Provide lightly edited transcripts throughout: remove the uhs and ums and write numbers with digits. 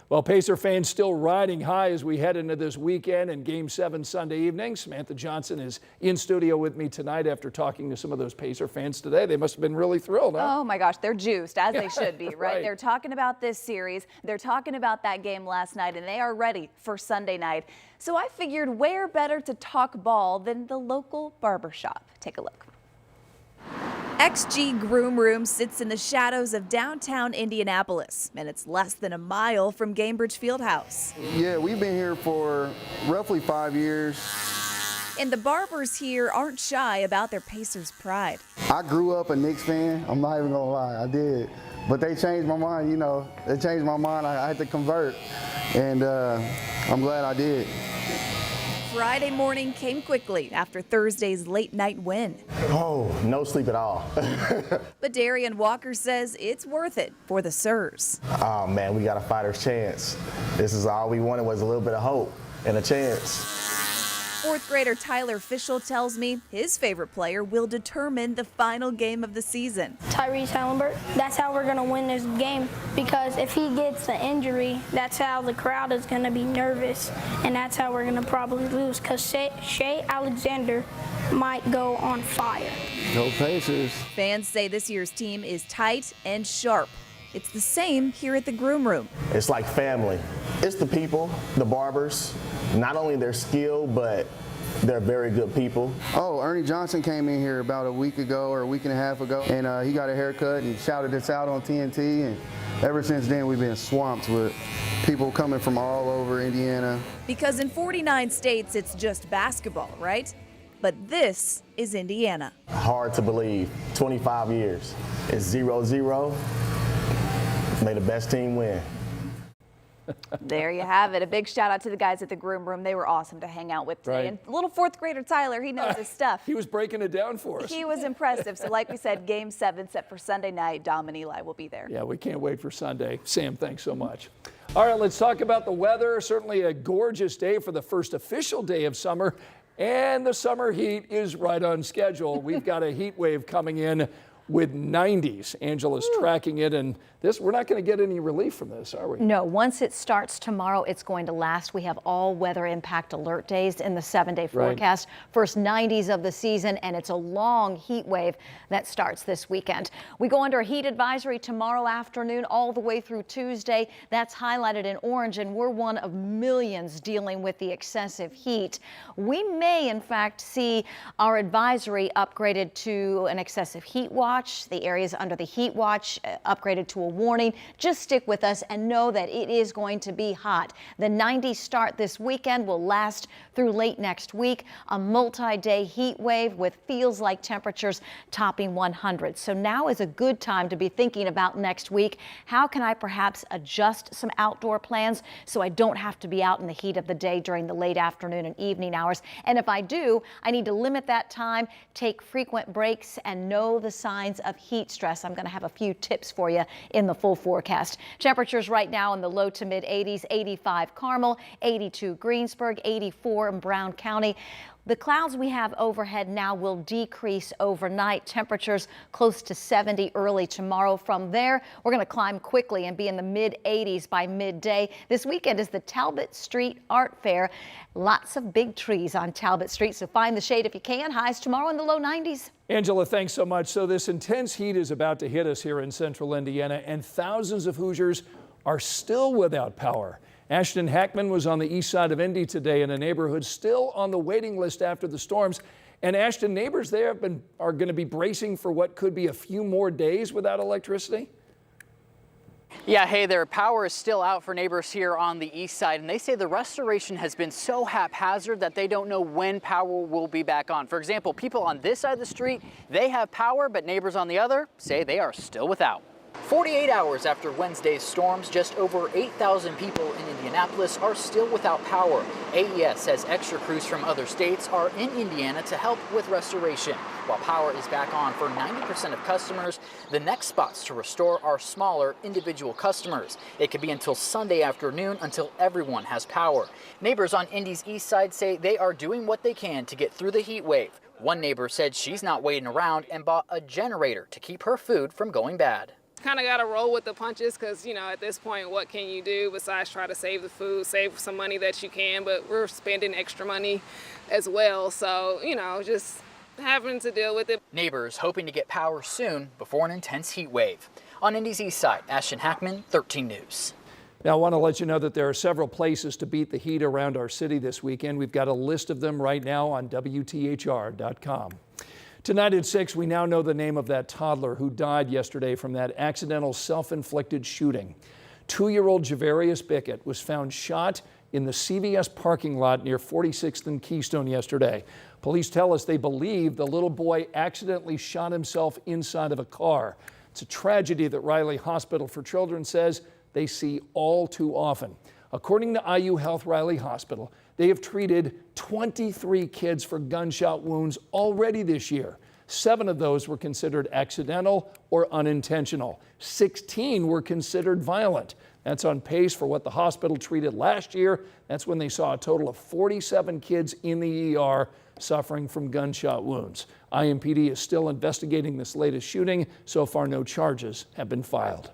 Well, Pacer fans still riding high as we head into this weekend and Game 7 Sunday evening. Samantha Johnson is in studio with me tonight after talking to some of those Pacer fans today. They must have been really thrilled, huh? Oh my gosh, they're juiced, as they should be, right? They're talking about this series. They're talking about that game last night, and they are ready for Sunday night. So I figured where better to talk ball than the local barbershop. Take a look. XG Groom Room sits in the shadows of downtown Indianapolis, and it's less than a mile from Gainbridge Fieldhouse. Yeah, we've been here for roughly 5 years. And the barbers here aren't shy about their Pacers pride. I grew up a Knicks fan, I'm not even gonna lie, I did. But they changed my mind, you know, they changed my mind, I had to convert, and I'm glad I did. Friday morning came quickly after Thursday's late night win. Oh, no sleep at all. But Darian Walker says it's worth it for the Sirs. Oh man, we got a fighter's chance. This is all we wanted, was a little bit of hope and a chance. Fourth grader Tyler Fischel tells me his favorite player will determine the final game of the season. Tyrese Halliburton. That's how we're going to win this game, because if he gets an injury, that's how the crowd is going to be nervous, and that's how we're going to probably lose, because Shea Alexander might go on fire. Go Pacers. Fans say this year's team is tight and sharp. It's the same here at the Groom Room. It's like family. It's the people, the barbers, not only their skill, but they're very good people. Oh, Ernie Johnson came in here about a week ago or a week and a half ago, and he got a haircut and shouted us out on TNT, and ever since then we've been swamped with people coming from all over Indiana. Because in 49 states, it's just basketball, right? But this is Indiana. Hard to believe, 25 years. It's 0-0. May the best team win. There you have it. A big shout out to the guys at the Groom Room. They were awesome to hang out with today. Right. And little fourth grader Tyler, he knows his stuff. He was breaking it down for us. He was impressive. So like we said, Game 7 set for Sunday night. Dom and Eli will be there. Yeah, we can't wait for Sunday. Sam, thanks so much. All right, let's talk about the weather. Certainly a gorgeous day for the first official day of summer. And the summer heat is right on schedule. We've got a heat wave coming in with 90s. Angela's tracking it, and we're not going to get any relief from this, are we? No, once it starts tomorrow, it's going to last. We have all weather impact alert days in the 7-day forecast. First 90s of the season, and it's a long heat wave that starts this weekend. We go under a heat advisory tomorrow afternoon all the way through Tuesday. That's highlighted in orange, and we're one of millions dealing with the excessive heat. We may, in fact, see our advisory upgraded to an excessive heat watch. The areas under the heat watch upgraded to a warning. Just stick with us and know that it is going to be hot. The 90s start this weekend, will last through late next week. A multi-day heat wave with feels like temperatures topping 100. So now is a good time to be thinking about next week. How can I perhaps adjust some outdoor plans so I don't have to be out in the heat of the day during the late afternoon and evening hours? And if I do, I need to limit that time, take frequent breaks, and know the signs of heat stress. I'm going to have a few tips for you in the full forecast. Temperatures right now in the low to mid 80s, 85 Carmel, 82 Greensburg, 84 in Brown County. The clouds we have overhead now will decrease overnight. Temperatures close to 70 early tomorrow. From there, we're going to climb quickly and be in the mid 80s by midday. This weekend is the Talbot Street Art Fair. Lots of big trees on Talbot Street, so find the shade if you can. Highs tomorrow in the low 90s. Angela, thanks so much. So this intense heat is about to hit us here in central Indiana, and thousands of Hoosiers are still without power. Ashton Hackman was on the east side of Indy today in a neighborhood still on the waiting list after the storms. And Ashton, neighbors there are going to be bracing for what could be a few more days without electricity. Yeah, hey there. Power is still out for neighbors here on the east side, and they say the restoration has been so haphazard that they don't know when power will be back on. For example, people on this side of the street, they have power, but neighbors on the other say they are still without. 48 hours after Wednesday's storms, just over 8,000 people in Indianapolis are still without power. AES says extra crews from other states are in Indiana to help with restoration. While power is back on for 90% of customers, the next spots to restore are smaller individual customers. It could be until Sunday afternoon until everyone has power. Neighbors on Indy's east side say they are doing what they can to get through the heat wave. One neighbor said she's not waiting around and bought a generator to keep her food from going bad. Kind of got to roll with the punches because, you know, at this point, what can you do besides try to save the food, save some money that you can, but we're spending extra money as well. So, you know, just having to deal with it. Neighbors hoping to get power soon before an intense heat wave. On Indy's east side, Ashton Hackman, 13 News. Now, I want to let you know that there are several places to beat the heat around our city this weekend. We've got a list of them right now on WTHR.com. Tonight at 6, we now know the name of that toddler who died yesterday from that accidental self-inflicted shooting. 2-year-old Javarius Bickett was found shot in the CVS parking lot near 46th and Keystone yesterday. Police tell us they believe the little boy accidentally shot himself inside of a car. It's a tragedy that Riley Hospital for Children says they see all too often. According to IU Health Riley Hospital, they have treated 23 kids for gunshot wounds already this year. 7 of those were considered accidental or unintentional. 16 were considered violent. That's on pace for what the hospital treated last year. That's when they saw a total of 47 kids in the ER suffering from gunshot wounds. IMPD is still investigating this latest shooting. So far, no charges have been filed.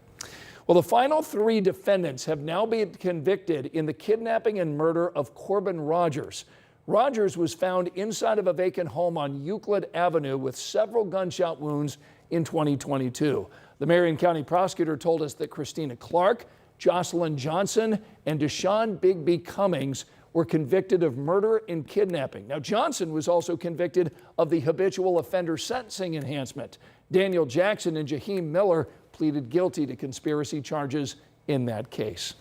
Well, the final 3 defendants have now been convicted in the kidnapping and murder of Corbin Rogers. Rogers was found inside of a vacant home on Euclid Avenue with several gunshot wounds in 2022. The Marion County prosecutor told us that Christina Clark, Jocelyn Johnson, and Deshaun Bigby Cummings were convicted of murder and kidnapping. Now, Johnson was also convicted of the habitual offender sentencing enhancement. Daniel Jackson and Jaheim Miller pleaded guilty to conspiracy charges in that case.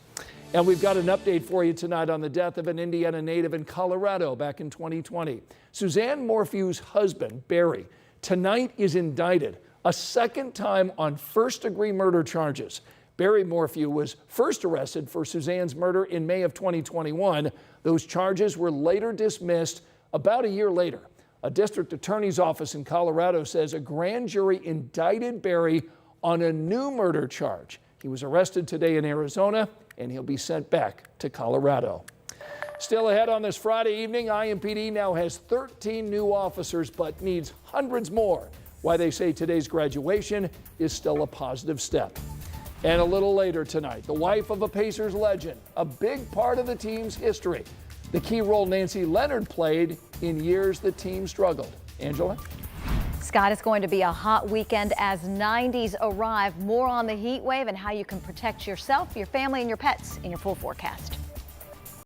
And we've got an update for you tonight on the death of an Indiana native in Colorado back in 2020. Suzanne Morphew's husband, Barry, tonight is indicted a second time on first-degree murder charges. Barry Morphew was first arrested for Suzanne's murder in May of 2021. Those charges were later dismissed about a year later. A district attorney's office in Colorado says a grand jury indicted Barry on a new murder charge. He was arrested today in Arizona, and he'll be sent back to Colorado. Still ahead on this Friday evening, IMPD now has 13 new officers but needs hundreds more. Why they say today's graduation is still a positive step. And a little later tonight, the wife of a Pacers legend, a big part of the team's history. The key role Nancy Leonard played in years the team struggled. Angela? Scott, it's going to be a hot weekend as 90s arrive. More on the heat wave and how you can protect yourself, your family, and your pets in your full forecast.